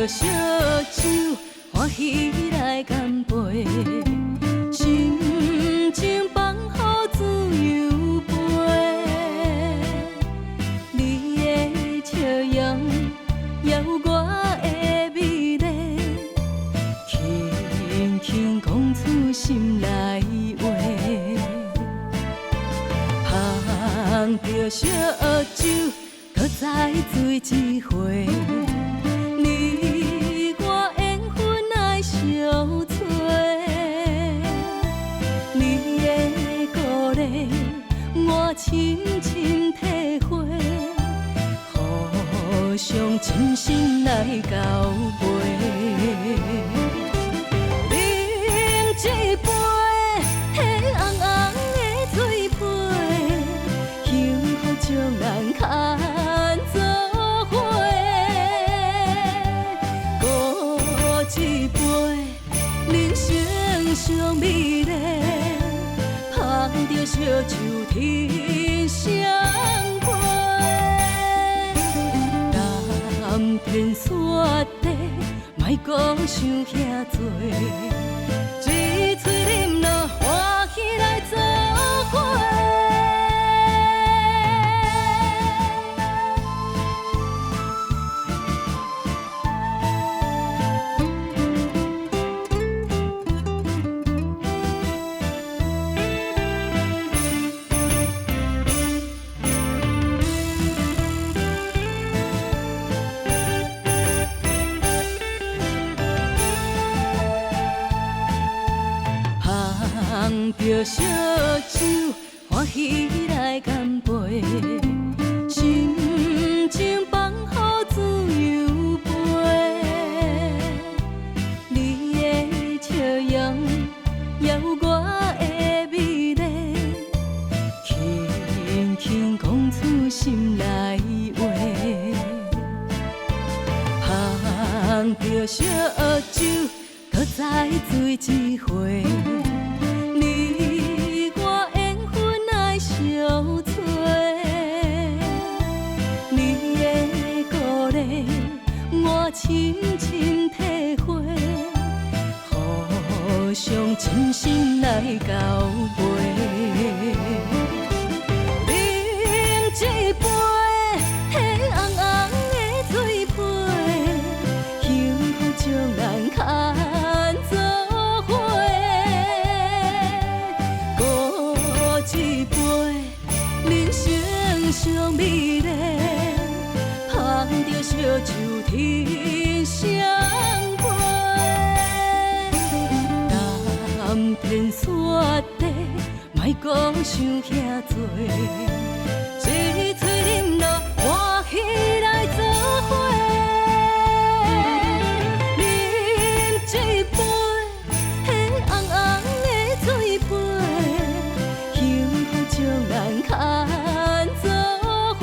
烧酒，欢喜来干杯，心情放乎自由飞。你的笑容也有我的美丽，轻轻讲出心内话。捧着烧酒，搁再醉一回。你我缘分爱相随，你的鼓励我深深体会，互相真心来交陪。饮一杯迄红红的水杯，幸福将人牵做伙。过一杯人生上美丽，捧着烧酒天相陪。南天雪地，莫搁想遐多。一嘴饮落，欢喜来做伙。捧着烧酒，欢喜来干杯，心情放乎自由飞。你的笑容也有我的美丽，轻轻讲出心内话。捧着烧酒，搁再醉一回。你我缘分爱相随，你的鼓励我深深体会，互相真心来交陪。饮一杯迄红红的水杯，幸福将人牵做伙。过一杯人生上美丽，捧着烧酒天相陪。南天雪地，莫搁想遐多。一嘴饮落，欢喜来做伙。饮一杯迄红红的水杯，幸福将人牵做伙。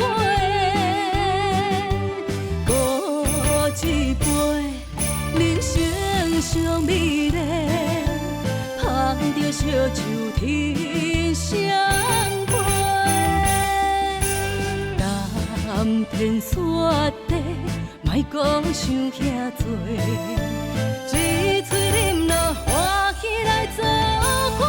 过一杯人生上美丽，捧着烧酒天相陪。南天雪地，莫搁想遐多。一嘴饮落，欢喜来做伙。